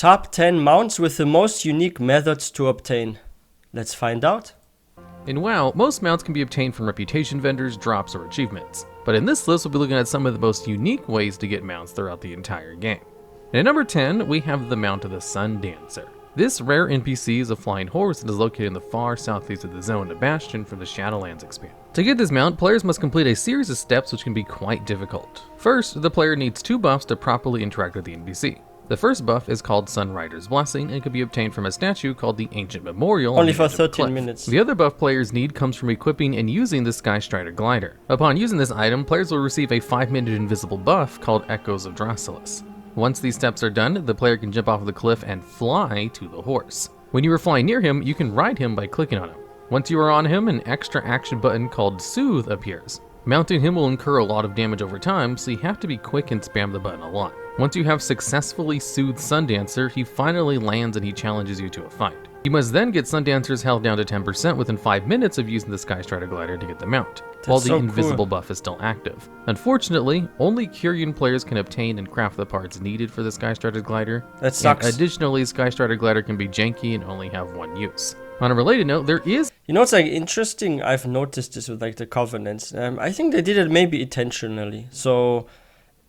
Top 10 mounts with the most unique methods to obtain. Let's find out. In WoW, most mounts can be obtained from reputation vendors, drops, or achievements. But in this list, we'll be looking at some of the most unique ways to get mounts throughout the entire game. And at number 10, we have the Mount of the Sun Dancer. This rare NPC is a flying horse that is located in the far southeast of the zone, a bastion from the Shadowlands expansion. To get this mount, players must complete a series of steps which can be quite difficult. First, the player needs 2 buffs to properly interact with the NPC. The first buff is called Sunrider's Blessing and can be obtained from a statue called the Ancient Memorial. Only for 13 minutes. The other buff players need comes from equipping and using the Skystrider glider. Upon using this item, players will receive a 5-minute invisible buff called Echoes of Drasilis. Once these steps are done, the player can jump off the cliff and fly to the horse. When you are flying near him, you can ride him by clicking on him. Once you are on him, an extra action button called Soothe appears. Mounting him will incur a lot of damage over time, so you have to be quick and spam the button a lot. Once you have successfully soothed Sundancer, he finally lands and he challenges you to a fight. You must then get Sundancer's health down to 10% within 5 minutes of using the Skystrider glider to get the mount, while the invisible buff is still active. Unfortunately, only Kyrian players can obtain and craft the parts needed for the Skystrider glider. That sucks. And additionally, Skystrider glider can be janky and only have 1 use. On a related note, there is... You know, it's like interesting, I've noticed this with like the Covenants. I think they did it maybe intentionally. So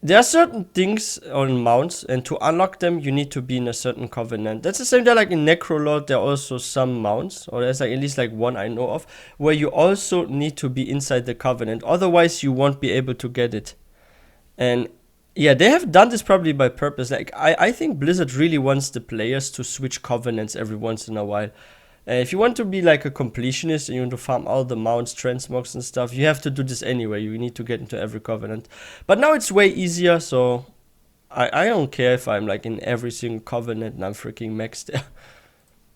there are certain things on mounts, and to unlock them, you need to be in a certain Covenant. That's the same there, like in Necrolord, there are also some mounts, or there's like at least like one I know of, where you also need to be inside the Covenant. Otherwise, you won't be able to get it. And yeah, they have done this probably by purpose. Like I think Blizzard really wants the players to switch Covenants every once in a while. If you want to be like a completionist and you want to farm all the mounts, transmogs and stuff, you have to do this anyway. You need to get into every Covenant. But now it's way easier, so I don't care if I'm like in every single Covenant and I'm freaking maxed there.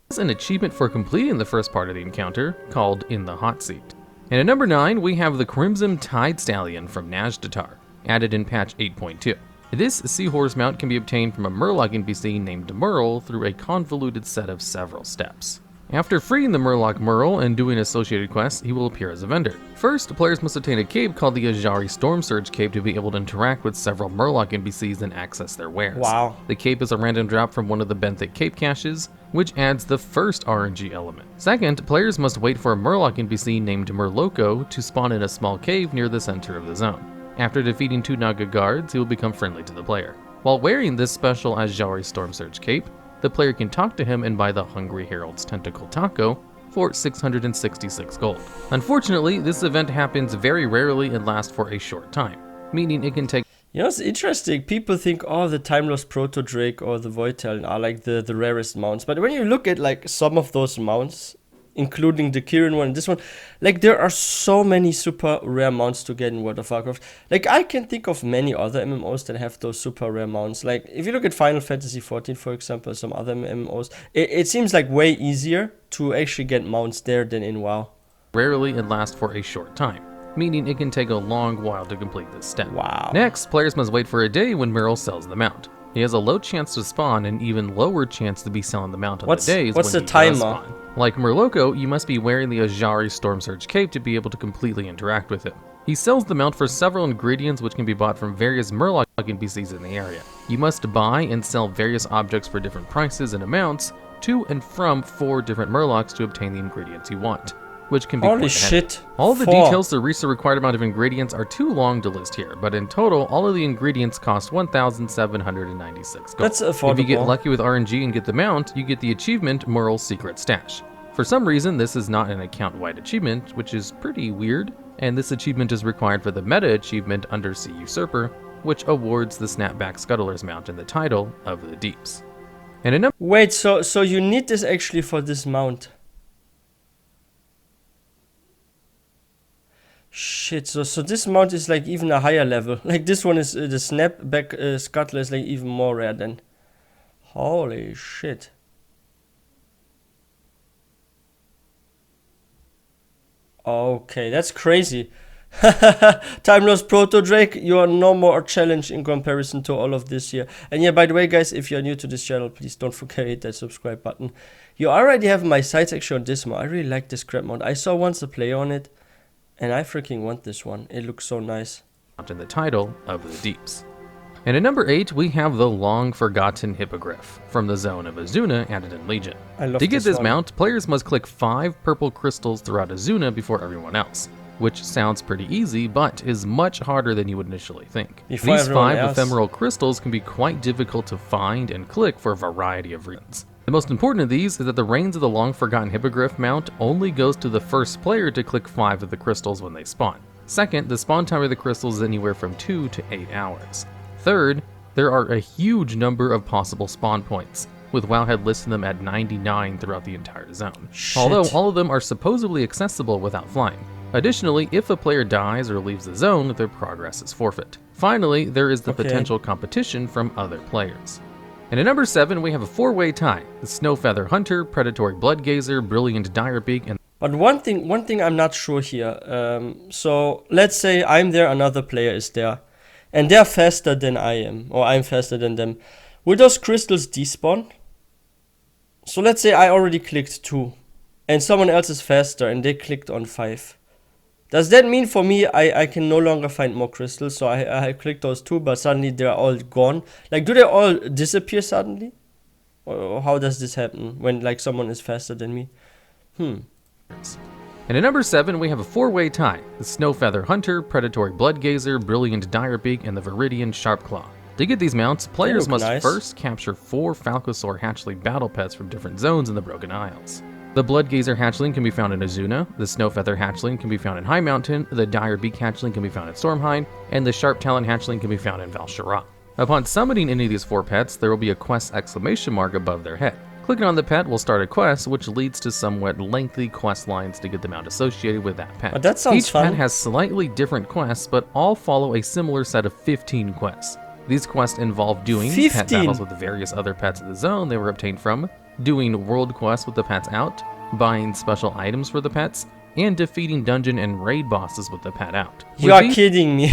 There's an achievement for completing the first part of the encounter, called In the Hot Seat. And at number 9, we have the Crimson Tide Stallion from Nazjatar, added in patch 8.2. This seahorse mount can be obtained from a Murloc NPC named Merle through a convoluted set of several steps. After freeing the Murloc Merle and doing associated quests, he will appear as a vendor. First, players must obtain a cape called the Ajari Storm Surge Cape to be able to interact with several Murloc NPCs and access their wares. Wow. The cape is a random drop from one of the benthic cape caches, which adds the first RNG element. Second, players must wait for a Murloc NPC named Murloco to spawn in a small cave near the center of the zone. After defeating 2 Naga guards, he will become friendly to the player. While wearing this special Ajari Storm Surge Cape, the player can talk to him and buy the Hungry Herald's Tentacle Taco for 666 gold. Unfortunately, this event happens very rarely and lasts for a short time, meaning it can take... You know, it's interesting. People think, oh, the Timeless Proto Drake or the Void Talon are like the rarest mounts. But when you look at like some of those mounts, including the Kyrian one and this one, like there are so many super rare mounts to get in World of Warcraft. Like I can think of many other MMOs that have those super rare mounts. Like if you look at Final Fantasy XIV, for example, some other MMOs, it seems like way easier to actually get mounts there than in WoW. Rarely and last for a short time, meaning it can take a long while to complete this step. Wow. Next, players must wait for a day when Merle sells the mount. He has a low chance to spawn and even lower chance to be selling the mount on the days what's when the he timer? does spawn. Like Murloco, you must be wearing the Ajari Storm Surge Cape to be able to completely interact with him. He sells the mount for several ingredients which can be bought from various Murloc NPCs in the area. You must buy and sell various objects for different prices and amounts to and from 4 different Murlocs to obtain the ingredients you want, which can be Holy quite shit. heavy. All the 4. details to reach the required amount of ingredients are too long to list here, but in total, all of the ingredients cost 1,796 gold. That's affordable. If you get lucky with RNG and get the mount, you get the achievement Merle's Secret Stash. For some reason, this is not an account-wide achievement, which is pretty weird, and this achievement is required for the meta achievement Undersea Usurper, which awards the Snapback Scuttler's mount in the title of the Deeps. And Wait, so you need this actually for this mount? Shit, so this mount is like even a higher level. Like this one is, the Snapback Scuttler is like even more rare than. Holy shit. Okay, that's crazy. Timeless Proto Drake, you are no more a challenge in comparison to all of this here. And yeah, by the way, guys, if you're new to this channel, please don't forget to hit that subscribe button. You already have my sights actually on this mount. I really like this crap mount. I saw once a play on it, and I freaking want this one. It looks so nice. in the title of the Deeps. And at number 8, we have the long-forgotten Hippogriff from the Zone of Azuna added in Legion. I love To get this one. mount, players must click 5 purple crystals throughout Azuna before everyone else, which sounds pretty easy, but is much harder than you would initially think. Before These everyone 5 else. ephemeral crystals can be quite difficult to find and click for a variety of reasons. The most important of these is that the reigns of the long-forgotten Hippogriff mount only goes to the first player to click 5 of the crystals when they spawn. Second, the spawn time of the crystals is anywhere from 2 to 8 hours. Third, there are a huge number of possible spawn points, with Wowhead listing them at 99 throughout the entire zone. Shit. Although all of them are supposedly accessible without flying. Additionally, if a player dies or leaves the zone, their progress is forfeit. Finally, there is the potential competition from other players. And at number 7, we have a 4-way tie: the Snowfeather Hunter, Predatory Bloodgazer, Brilliant Direbeak, and But one thing I'm not sure here. So let's say I'm there, another player is there, and they're faster than I am, or I'm faster than them. Will those crystals despawn? So let's say I already clicked 2, and someone else is faster, and they clicked on 5. Does that mean for me I can no longer find more crystals? So I clicked those 2, but suddenly they're all gone. Like, do they all disappear suddenly? Or how does this happen when like someone is faster than me? And at number 7, we have a 4-way tie: the Snowfeather Hunter, Predatory Bloodgazer, Brilliant Direbeak, and the Viridian Sharpclaw. To get these mounts, players must nice. first capture 4 Falcosaur hatchling battle pets from different zones in the Broken Isles. The Bloodgazer hatchling can be found in Azuna, the Snowfeather hatchling can be found in High Mountain, the Direbeak hatchling can be found in Stormhind, and the Sharp Talon hatchling can be found in Val'sharah. Upon summoning any of these 4 pets, there will be a quest exclamation mark above their head. Clicking on the pet will start a quest, which leads to somewhat lengthy quest lines to get them out associated with that pet. But that sounds Each fun. pet has slightly different quests, but all follow a similar set of 15 quests. These quests involve doing pet 15? battles with the various other pets of the zone they were obtained from, doing world quests with the pets out, buying special items for the pets, and defeating dungeon and raid bosses with the pet out. You are kidding me.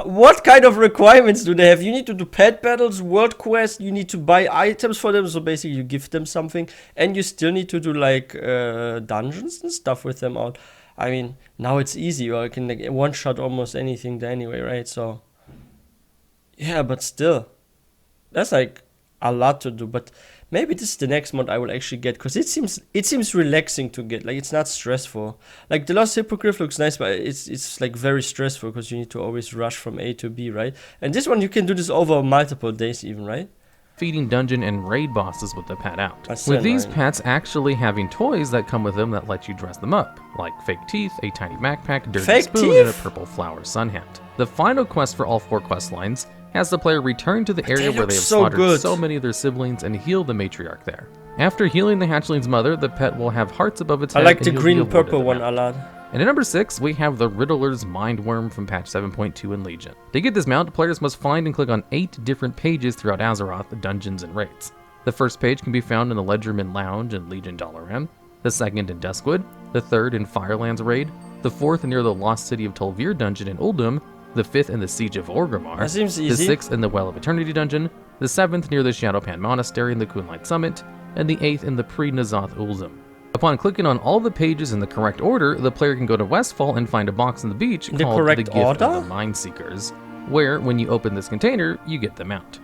What kind of requirements do they have? You need to do pet battles, world quests, you need to buy items for them, so basically you give them something, and you still need to do like dungeons and stuff with them out. I mean, now it's easy, you can like one-shot almost anything anyway, right? So, yeah, but still, that's like a lot to do, but maybe this is the next mod I will actually get, because it seems relaxing to get. Like, it's not stressful. Like, the Lost Hippogriff looks nice, but it's like very stressful because you need to always rush from A to B, right? And this one you can do this over multiple days even, right? Defeating dungeon and raid bosses with the pet out. That's With these annoying. pets actually having toys that come with them that let you dress them up, like fake teeth, a tiny backpack, dirty Fake spoon, and a teeth? purple flower sun hat. The final quest for all 4 quest lines has the player return to the area where look they have so slaughtered good. so many of their siblings and heal the matriarch there. After healing the hatchling's mother, the pet will have hearts above its I head. like and the you'll be green awarded purple a one mount. a lot. And at number 6, we have the Riddler's Mindworm from patch 7.2 in Legion. To get this mount, players must find and click on 8 different pages throughout Azeroth, dungeons, and raids. The first page can be found in the Ledgerman Lounge in Legion Dalaran, the second in Duskwood, the third in Firelands raid, the fourth near the Lost City of Tolvir dungeon in Uldum, the 5th in the Siege of Orgrimmar, That seems the easy. 6th in the Well of Eternity dungeon, the 7th near the Shadowpan Monastery in the Kunlight Summit, and the 8th in the Pre-Nazoth Ulzum. Upon clicking on all the pages in the correct order, the player can go to Westfall and find a box on the beach The called correct the Gift order? of the Mind Seekers, where, when you open this container, you get the mount.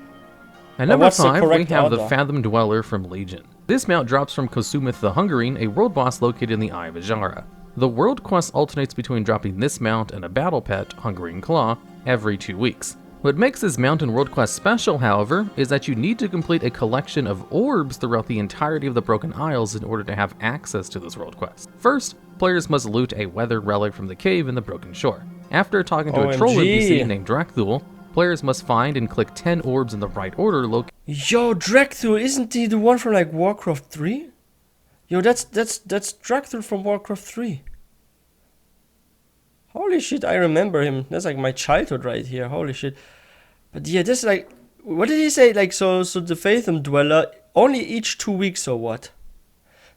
At But number what's the 5, we correct have the order? Fathom Dweller from Legion. This mount drops from Kosumith the Hungering, a world boss located in the Eye of Ajara. The world quest alternates between dropping this mount and a battle pet, Hungering Claw, every 2 weeks. What makes this mount and world quest special, however, is that you need to complete a collection of orbs throughout the entirety of the Broken Isles in order to have access to this world quest. First, players must loot a weather relic from the cave in the Broken Shore. After talking to a troll OMG. NPC named Drakthul, players must find and click 10 orbs in the right order located. Yo, Drakthul, isn't he the one from like Warcraft 3? Yo, that's Drakthul from Warcraft 3. Holy shit, I remember him. That's like my childhood right here. Holy shit. But yeah, this like, what did he say? Like, so the Fathom Dweller only each 2 weeks or what?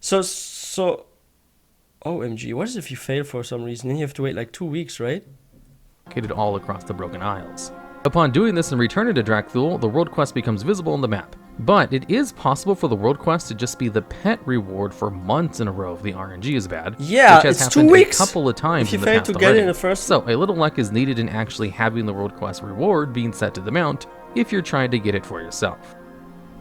So OMG, what is if you fail for some reason? Then you have to wait like 2 weeks, right? All across the Broken Isles. Upon doing this and returning to Drakthul, the world quest becomes visible on the map. But it is possible for the world quest to just be the pet reward for months in a row if the RNG is bad. Yeah, which has it's 2 happened weeks. a couple of times If you in the fail past to get it in already. the first- So a little luck is needed in actually having the world quest reward being set to the mount, if you're trying to get it for yourself.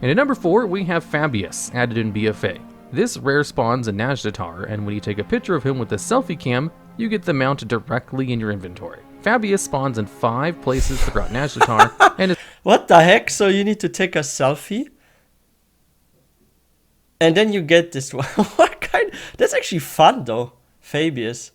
And at number 4, we have Fabius, added in BFA. This rare spawns a Najdatar, and when you take a picture of him with the selfie cam, you get the mount directly in your inventory. Fabius spawns in 5 places throughout Najdatar, and is What the heck? So you need to take a selfie? And then you get this one. What kind? That's actually fun though, Fabius.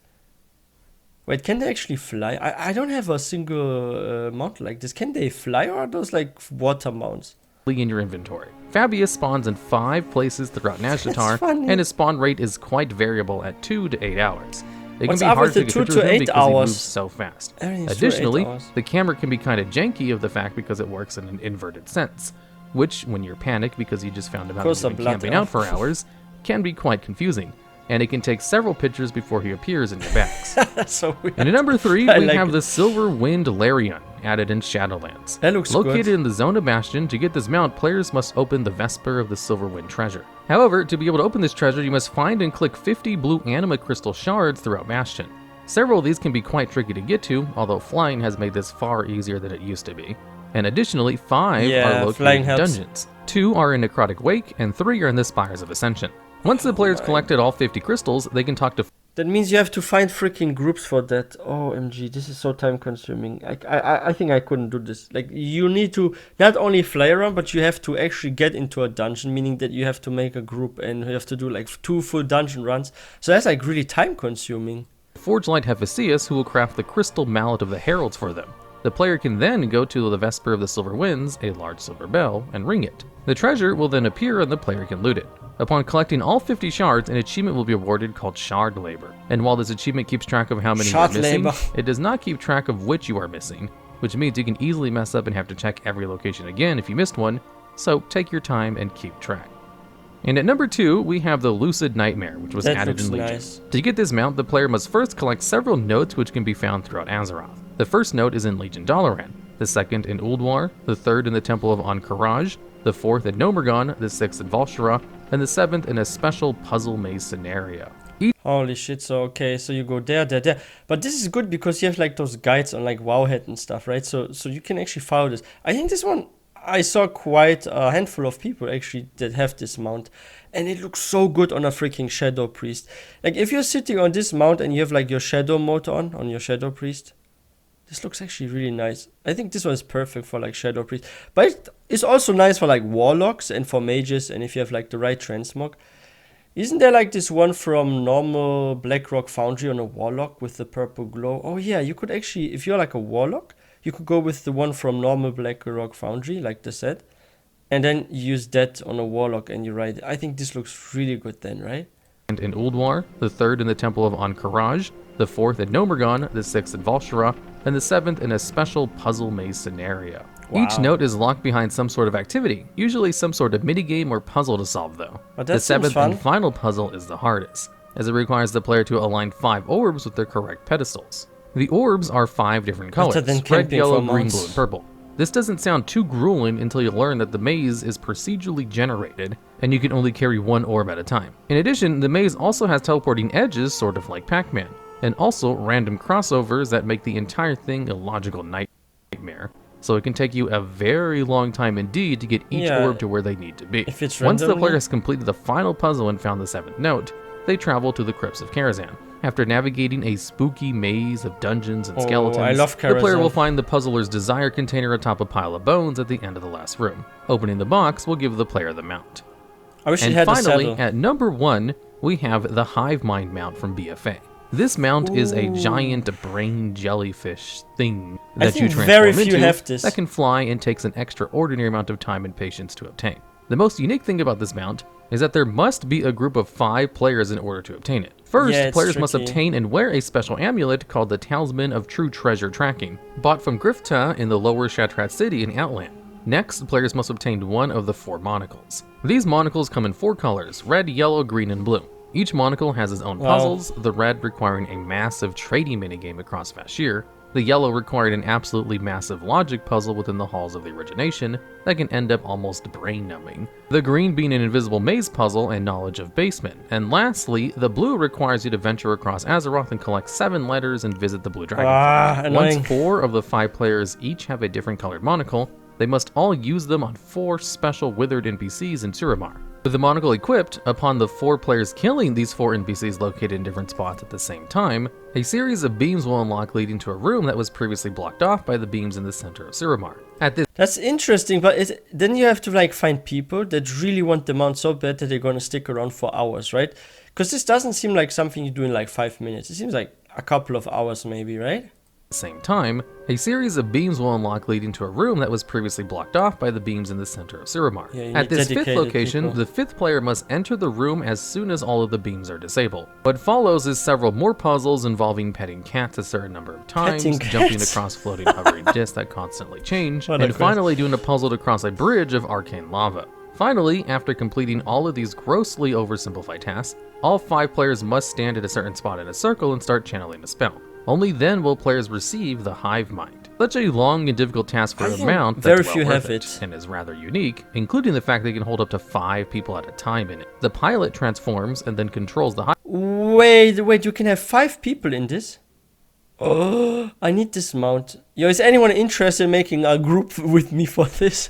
Wait, can they actually fly? I don't have a single mount like this. Can they fly, or are those like water mounts? in your inventory. Fabius spawns in 5 places throughout Najdatar, and his spawn rate is quite variable at 2 to 8 hours. It can be hard to take a picture of him because he moves so fast. Additionally, the camera can be kind of janky of the fact because it works in an inverted sense, which, when you're panicked because you just found him out and you've been camping out for hours, can be quite confusing, and it can take several pictures before he appears in your bags. That's so weird. And at number 3, we have the Silver Wind Larion, added in Shadowlands. That looks Located good. in the Zona Bastion, to get this mount, players must open the Vesper of the Silver Wind treasure. However, to be able to open this treasure, you must find and click 50 blue anima crystal shards throughout Bastion. Several of these can be quite tricky to get to, although flying has made this far easier than it used to be. And additionally, 5 are located in dungeons. 2 are in Necrotic Wake, and 3 are in the Spires of Ascension. Once the players collected all 50 crystals, they can talk to... That means you have to find freaking groups for that. OMG, this is so time consuming. I think I couldn't do this. Like, you need to not only fly around, but you have to actually get into a dungeon, meaning that you have to make a group and you have to do like 2 full dungeon runs. So that's like really time consuming. Forge Light Hephaestus, who will craft the crystal mallet of the heralds for them. The player can then go to the Vesper of the Silver Winds, a large silver bell, and ring it. The treasure will then appear and the player can loot it. Upon collecting all 50 shards, an achievement will be awarded called Shard Labor. And while this achievement keeps track of how many you are missing, it does not keep track of which you are missing, which means you can easily mess up and have to check every location again if you missed one, so take your time and keep track. And at number 2, we have the Lucid Nightmare, which was added in Legion. Nice. To get this mount, the player must first collect several notes which can be found throughout Azeroth. The first note is in Legion Dalaran, the second in Ulduar, the third in the Temple of Ahn'Qiraj, the fourth in Nomergon, the sixth in Volshara, and the 7th in a special puzzle maze scenario. Holy shit, so okay, so you go there. But this is good because you have like those guides on like Wowhead and stuff, right? So you can actually follow this. I think this one, I saw quite a handful of people actually that have this mount. And it looks so good on a freaking Shadow Priest. Like if you're sitting on this mount and you have like your Shadow mode on your Shadow Priest, this looks actually really nice. I think this one is perfect for like Shadow Priest. But it's also nice for like Warlocks and for Mages and if you have like the right transmog. Isn't there like this one from normal Blackrock Foundry on a Warlock with the purple glow? Oh yeah, you could actually, if you're like a Warlock, you could go with the one from normal Blackrock Foundry, like the set. And then use that on a Warlock and you ride it. I think this looks really good then, right? And in Ulduar, the third in the Temple of Ahn'Qiraj, the fourth in Nomergon, the sixth in Volshara, and the 7th in a special puzzle maze scenario. Wow. Each note is locked behind some sort of activity, usually some sort of minigame or puzzle to solve though. The 7th and final puzzle is the hardest, as it requires the player to align 5 orbs with their correct pedestals. The orbs are 5 different colors, red, yellow, green, blue, and purple. This doesn't sound too grueling until you learn that the maze is procedurally generated, and you can only carry 1 orb at a time. In addition, the maze also has teleporting edges, sort of like Pac-Man, and also random crossovers that make the entire thing a logical nightmare. So it can take you a very long time indeed to get each orb to where they need to be. Once the player has completed the final puzzle and found the 7th note, they travel to the Crypts of Karazhan. After navigating a spooky maze of dungeons and skeletons, the player will find the puzzler's desire container atop a pile of bones at the end of the last room. Opening the box will give the player the mount. And finally, at number 1, we have the Hivemind mount from BFA. This mount is a giant brain jellyfish thing that you transform into that can fly and takes an extraordinary amount of time and patience to obtain. The most unique thing about this mount is that there must be a group of 5 players in order to obtain it. First, players must obtain and wear a special amulet called the Talisman of True Treasure Tracking, bought from Grifta in the lower Shattrath city in Outland. Next, players must obtain one of the 4 monocles. These monocles come in 4 colors, red, yellow, green, and blue. Each monocle has its own puzzles, the red requiring a massive trading minigame across Vashj'ir, the yellow requiring an absolutely massive logic puzzle within the halls of the Origination that can end up almost brain-numbing, the green being an invisible maze puzzle and knowledge of basement, and lastly, the blue requires you to venture across Azeroth and collect 7 letters and visit the Blue Dragon. Once 4 of the 5 players each have a different colored monocle, They must all use them on 4 special withered NPCs in Suramar. With the monocle equipped, upon the 4 players killing these 4 NPCs located in different spots at the same time, a series of beams will unlock leading to a room that was previously blocked off by the beams in the center of Suramar. That's interesting, but then you have to like find people that really want the mount so bad that they're gonna stick around for hours, right? Because this doesn't seem like something you do in like 5 minutes. It seems like a couple of hours maybe, right? Same time, a series of beams will unlock leading to a room that was previously blocked off by the beams in the center of Suramar. At this 5th location, the 5th player must enter the room as soon as all of the beams are disabled. What follows is several more puzzles involving petting cats a certain number of times, jumping across floating hovering discs that constantly change, and finally doing a puzzle to cross a bridge of arcane lava. Finally, after completing all of these grossly oversimplified tasks, all 5 players must stand at a certain spot in a circle and start channeling a spell. Only then will players receive the hivemind. Such a long and difficult task for a mount that's well worth it, and is rather unique, including the fact that it can hold up to 5 people at a time in it. The pilot transforms and then controls the hive. Wait, you can have 5 people in this? Oh, I need this mount. Yo, is anyone interested in making a group with me for this?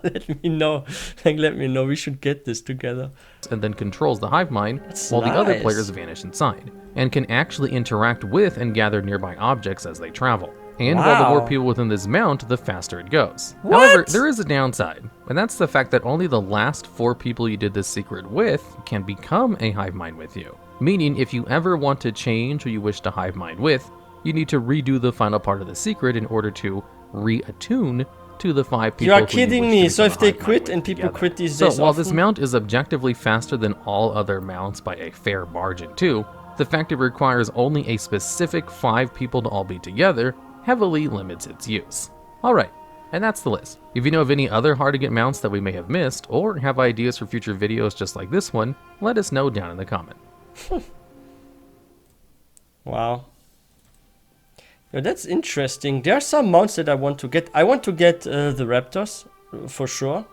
Let me know. Let me know. We should get this together. And then controls the hivemind while the other players vanish inside, and can actually interact with and gather nearby objects as they travel. And while the more people within this mount, the faster it goes. However, there is a downside, and that's the fact that only the last 4 people you did this secret with can become a hivemind with you. Meaning, if you ever want to change who you wish to hivemind with, you need to redo the final part of the secret in order to re-attune to the 5 people. You are kidding me. So if they quit and people quit these days while this mount is objectively faster than all other mounts by a fair margin too, the fact it requires only a specific 5 people to all be together heavily limits its use. Alright, and that's the list. If you know of any other hard to get mounts that we may have missed, or have ideas for future videos just like this one, let us know down in the comment. Wow. Yo, that's interesting. There are some mounts that I want to get. I want to get the raptors, for sure.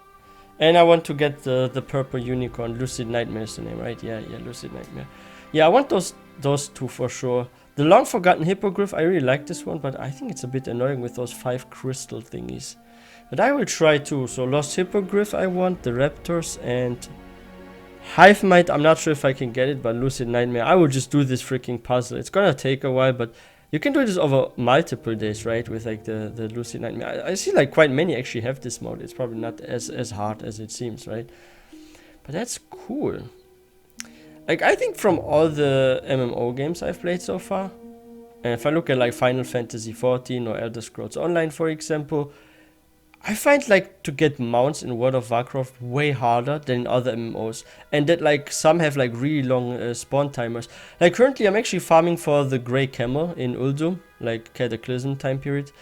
And I want to get the purple unicorn. Lucid Nightmare is the name, right? Yeah, Lucid Nightmare. Yeah, I want those 2 for sure. The long forgotten hippogriff, I really like this one, but I think it's a bit annoying with those 5 crystal thingies. But I will try too. So lost hippogriff I want, the raptors, and hivemind. I'm not sure if I can get it, but lucid nightmare. I will just do this freaking puzzle. It's gonna take a while, but you can do this over multiple days, right? With like the lucid nightmare. I see like quite many actually have this mode. It's probably not as hard as it seems, right? But that's cool. Like, I think from all the MMO games I've played so far, and if I look at like Final Fantasy XIV or Elder Scrolls Online, for example, I find like to get mounts in World of Warcraft way harder than in other MMOs, and that like some have like really long spawn timers. Like currently I'm actually farming for the Grey Camel in Uldum, like Cataclysm time period,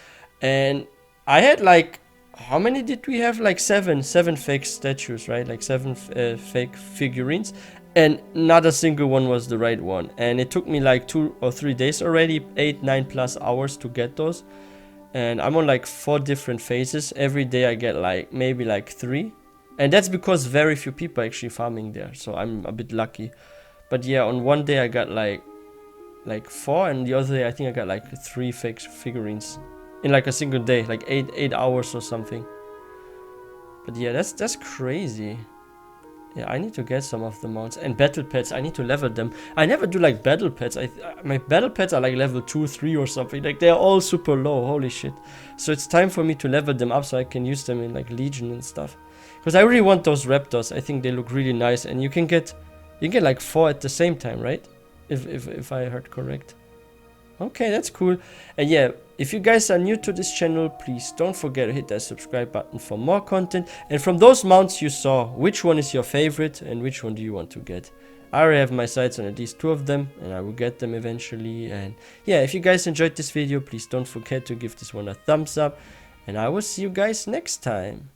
and I had like, how many did we have? Like seven fake statues, right? Like 7 fake figurines, and not a single one was the right one. And it took me like 2 or 3 days already, 8-9 plus hours to get those. And I'm on like 4 different phases. Every day I get like maybe like 3. And that's because very few people are actually farming there. So I'm a bit lucky. But yeah, on one day I got like 4, and the other day I think I got like 3 fake figurines. In like a single day, like 8 hours or something. But yeah, that's crazy. Yeah, I need to get some of the mounts. And battle pets, I need to level them. I never do like battle pets. My battle pets are like level 2, 3 or something. Like they're all super low, holy shit. So it's time for me to level them up so I can use them in like Legion and stuff. Because I really want those raptors. I think they look really nice. And you can get like 4 at the same time, right? If I heard correct. Okay, that's cool. And yeah, if you guys are new to this channel, please don't forget to hit that subscribe button for more content. And from those mounts you saw, which one is your favorite and which one do you want to get? I already have my sights on at least 2 of them, and I will get them eventually. And yeah, if you guys enjoyed this video, please don't forget to give this one a thumbs up, and I will see you guys next time.